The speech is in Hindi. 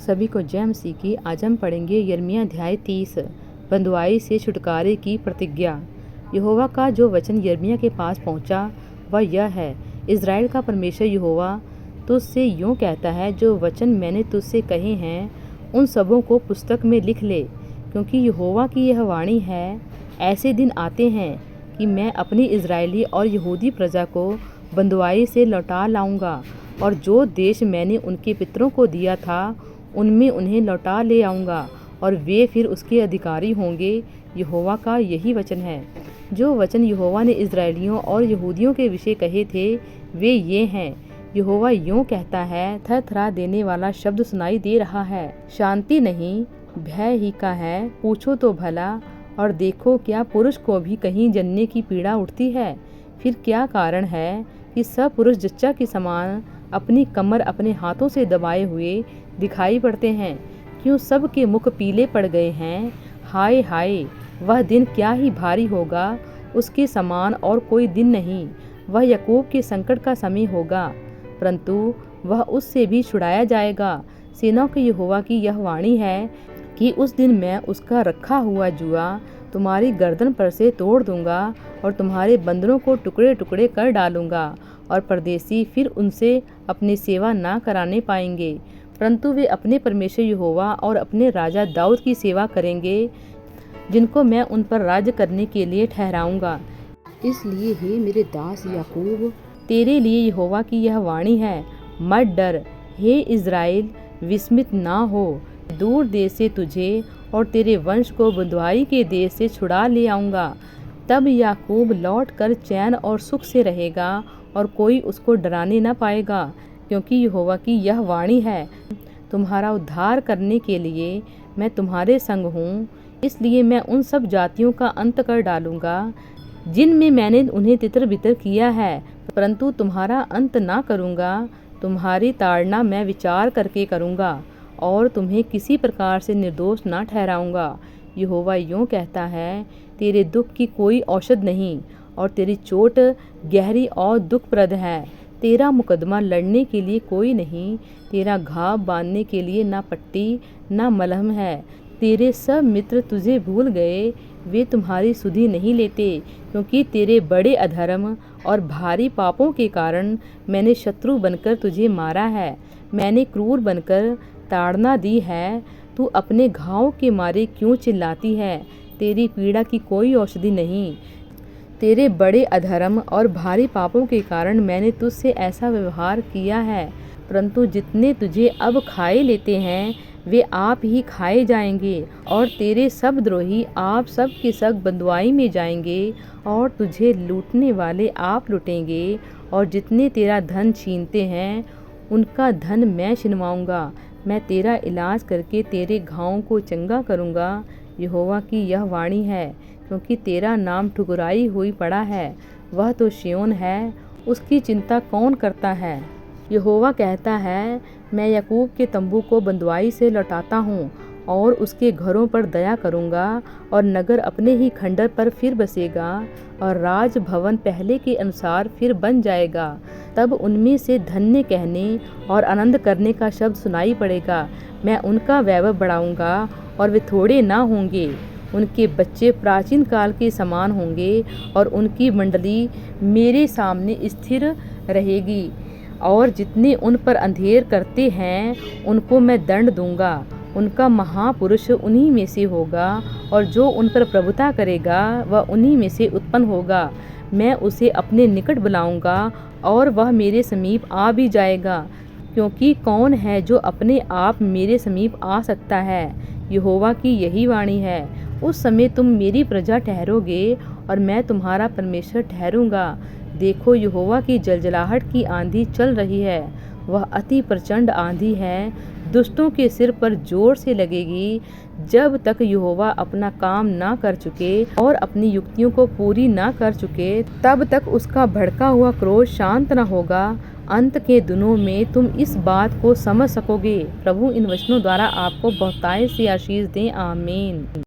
सभी को जय मसीह की। आज हम पढ़ेंगे यिर्मयाह अध्याय 30, बंधुआई से छुटकारे की प्रतिज्ञा। यहोवा का जो वचन यिर्मयाह के पास पहुंचा वह यह है, इज़राइल का परमेश्वर यहोवा तुझसे यूँ कहता है, जो वचन मैंने तुझसे कहे हैं उन सबों को पुस्तक में लिख ले, क्योंकि यहोवा की यह वाणी है, ऐसे दिन आते हैं कि मैं अपनी इज़राइली और यहूदी प्रजा को बंधुआई से लौटा लाऊंगा, और जो देश मैंने उनके पितरों को दिया था उनमें उन्हें लौटा ले आऊँगा, और वे फिर उसके अधिकारी होंगे। यहोवा का यही वचन है। जो वचन यहोवा ने इज़राइलियों और यहूदियों के विषय कहे थे वे ये हैं। यहोवा यूँ कहता है, थरथरा देने वाला शब्द सुनाई दे रहा है। शांति नहीं, भय ही का है। पूछो तो भला और देखो, क्या पुरुष को भी कहीं जनने की पीड़ा उठती है? फिर क्या कारण है कि सब पुरुष जच्चा के समान अपनी कमर अपने हाथों से दबाए हुए दिखाई पड़ते हैं? क्यों सब के मुख पीले पड़ गए हैं? हाय हाय, वह दिन क्या ही भारी होगा, उसके समान और कोई दिन नहीं। वह याकूब के संकट का समय होगा, परंतु वह उससे भी छुड़ाया जाएगा। सेनाओं के यहोवा की यह वाणी है कि उस दिन मैं उसका रखा हुआ जुआ तुम्हारी गर्दन पर से तोड़ दूंगा, और तुम्हारे बंदरों को टुकड़े टुकड़े कर डालूंगा, और परदेसी फिर उनसे अपनी सेवा ना कराने पाएंगे, परंतु वे अपने परमेश्वर यहोवा और अपने राजा दाऊद की सेवा करेंगे, जिनको मैं उन पर राज्य करने के लिए ठहराऊंगा। इसलिए हे मेरे दास याकूब, तेरे लिए यहोवा की यह वाणी है, मत डर। हे इज़राइल, विस्मित ना हो। दूर देश से तुझे और तेरे वंश को बंधुआई के देश से छुड़ा ले आऊँगा। तब याकूब लौट कर चैन और सुख से रहेगा, और कोई उसको डराने न पाएगा, क्योंकि यहोवा की यह वाणी है, तुम्हारा उद्धार करने के लिए मैं तुम्हारे संग हूँ। इसलिए मैं उन सब जातियों का अंत कर डालूंगा जिनमें मैंने उन्हें तितर बितर किया है, परंतु तुम्हारा अंत ना करूँगा। तुम्हारी ताड़ना मैं विचार करके करूँगा, और तुम्हें किसी प्रकार से निर्दोष ना ठहराऊँगा। यहोवा यूँ कहता है, तेरे दुख की कोई औषध नहीं, और तेरी चोट गहरी और दुखप्रद है। तेरा मुकदमा लड़ने के लिए कोई नहीं, तेरा घाव बांधने के लिए ना पट्टी ना मलहम है। तेरे सब मित्र तुझे भूल गए, वे तुम्हारी सुधि नहीं लेते, क्योंकि तेरे बड़े अधर्म और भारी पापों के कारण मैंने शत्रु बनकर तुझे मारा है। मैंने क्रूर बनकर ताड़ना दी है। तू अपने घाव के मारे क्यों चिल्लाती है? तेरी पीड़ा की कोई औषधि नहीं। तेरे बड़े अधर्म और भारी पापों के कारण मैंने तुझसे ऐसा व्यवहार किया है, परंतु जितने तुझे अब खाए लेते हैं वे आप ही खाए जाएंगे, और तेरे सब द्रोही आप सब के सब बंधुआई में जाएंगे, और तुझे लूटने वाले आप लूटेंगे, और जितने तेरा धन छीनते हैं उनका धन मैं छिनवाऊंगा। मैं तेरा इलाज करके तेरे घावों को चंगा करूंगा। यहोवा की यह वाणी है, क्योंकि तेरा नाम ठुकराई हुई पड़ा है। वह तो सिय्योन है, उसकी चिंता कौन करता है? यहोवा कहता है, मैं याकूब के तंबू को बंधुआई से लौटाता हूँ, और उसके घरों पर दया करूँगा, और नगर अपने ही खंडर पर फिर बसेगा, और राज भवन पहले के अनुसार फिर बन जाएगा। तब उनमें से धन्य कहने और आनंद करने का शब्द सुनाई पड़ेगा। मैं उनका वैभव बढ़ाऊँगा, और वे थोड़े ना होंगे। उनके बच्चे प्राचीन काल के समान होंगे, और उनकी मंडली मेरे सामने स्थिर रहेगी, और जितने उन पर अंधेर करते हैं उनको मैं दंड दूंगा। उनका महापुरुष उन्हीं में से होगा, और जो उन पर प्रभुता करेगा वह उन्हीं में से उत्पन्न होगा। मैं उसे अपने निकट बुलाऊंगा, और वह मेरे समीप आ भी जाएगा, क्योंकि कौन है जो अपने आप मेरे समीप आ सकता है? यहोवा की यही वाणी है। उस समय तुम मेरी प्रजा ठहरोगे, और मैं तुम्हारा परमेश्वर ठहरूंगा। देखो, यहोवा की जलजलाहट की आंधी चल रही है। वह अति प्रचंड आंधी है, दुष्टों के सिर पर जोर से लगेगी। जब तक यहोवा अपना काम ना कर चुके और अपनी युक्तियों को पूरी ना कर चुके, तब तक उसका भड़का हुआ क्रोध शांत न होगा। अंत के दिनों में तुम इस बात को समझ सकोगे। प्रभु इन वचनों द्वारा आपको बहुतायत से आशीष दें। आमीन।